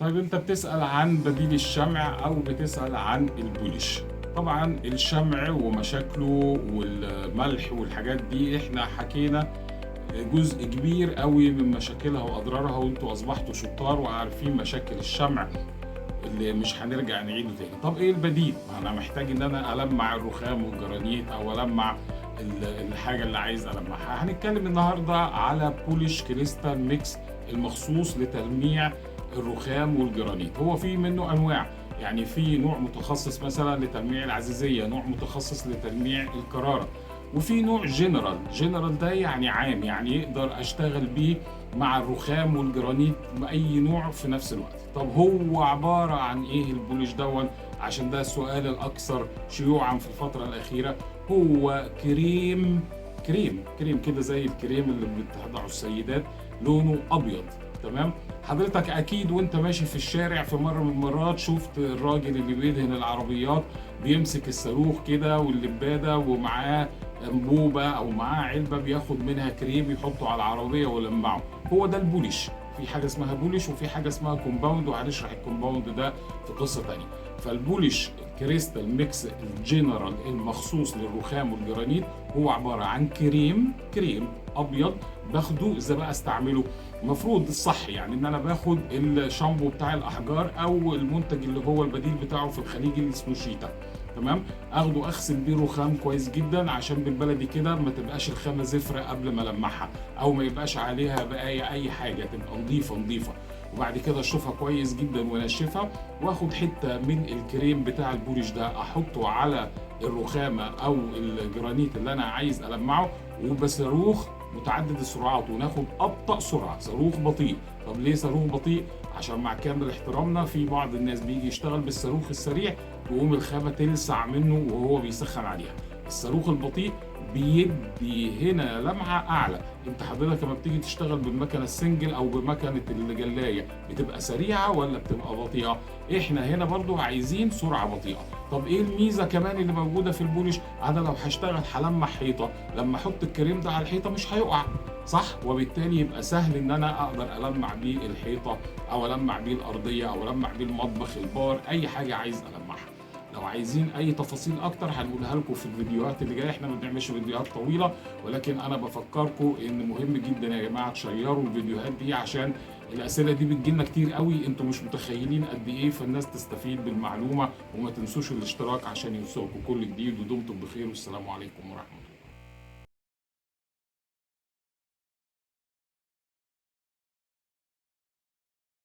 طيب انت بتسأل عن بديل الشمع او بتسأل عن البولش. طبعا الشمع ومشاكله والملح والحاجات دي احنا حكينا جزء كبير قوي من مشاكلها واضرارها، وانتوا اصبحتوا شطار وعارفين مشاكل الشمع اللي مش هنرجع نعيده تاني. طب ايه البديل؟ انا محتاج ان انا المع الرخام والجرانيت او المع الحاجه اللي عايز المعها. هنتكلم النهارده على بولش كريستال ميكس المخصوص لتلميع الرخام والجرانيت. هو في منه انواع، يعني في نوع متخصص مثلا لتلميع العزيزيه، نوع متخصص لتلميع الكراره، وفي نوع جنرال. جنرال ده يعني عام، يعني يقدر اشتغل بيه مع الرخام والجرانيت باي نوع في نفس الوقت. طب هو عباره عن ايه البولش دون؟ عشان ده السؤال الاكثر شيوعا في الفتره الاخيره. هو كريم كده زي الكريم اللي بتضعه السيدات، لونه ابيض. تمام. حضرتك اكيد وانت ماشي في الشارع في مره من المرات شفت الراجل اللي بيدهن العربيات بيمسك الصاروخ كده واللباده ومعاه انبوبه او معاه علبه بياخد منها كريم يحطه على العربيه ويلمعه. هو ده البولش. في حاجه اسمها بولش وفي حاجه اسمها كومباوند، وهنشرح الكومباوند ده في قصه ثانيه. فالبولش كريستال ميكس الجنرال المخصوص للرخام والجرانيت هو عباره عن كريم ابيض باخده اذا بقى استعمله. المفروض الصح يعني ان انا باخد الشامبو بتاع الاحجار او المنتج اللي هو البديل بتاعه في الخليج اللي اسمه شيتا. تمام. اخده اغسل بيه رخام كويس جدا عشان بالبلدي كده ما تبقاش الخامه زفره قبل ما المعها، او ما يبقاش عليها بقايا اي حاجه، تبقى نظيفه. وبعد كده اشطفها كويس جدا وانشفها، واخد حته من الكريم بتاع البولش ده احطه على الرخامه او الجرانيت اللي انا عايز المعه، وبصاروخ متعدد السرعات، وناخد ابطا سرعه، صاروخ بطيء. طب ليه صاروخ بطيء؟ عشان مع كامل احترامنا في بعض الناس بيجي يشتغل بالصاروخ السريع تقوم الخامه تلسع منه وهو بيسخن عليها. الصاروخ البطيء بيدي هنا لمعه اعلى. انت حضرتك لما بتيجي تشتغل بالمكنه السنجل او بمكنه الجلايه بتبقى سريعه ولا بتبقى بطيئه؟ احنا هنا برضو عايزين سرعه بطيئه. طب ايه الميزه كمان اللي موجوده في البولش؟ انا لو هشتغل هلمع حيطه، لما احط الكريم ده على الحيطه مش هيقع، صح؟ وبالتالي يبقى سهل ان انا اقدر المع بيه الحيطه او المع بيه الارضيه او المع بيه المطبخ، البار، اي حاجه عايز المعها. لو عايزين اي تفاصيل اكتر هنقولها لكم في الفيديوهات اللي جايه. احنا ما بنعملش فيديوهات طويله، ولكن انا بفكركم ان مهم جدا يا جماعه تشيروا الفيديوهات دي، عشان الاسئله دي بتجيلنا كتير قوي، انتوا مش متخيلين قد ايه، فالناس تستفيد بالمعلومه. وما تنسوش الاشتراك عشان يوصلكم كل جديد، ودمتم بخير والسلام عليكم ورحمه الله.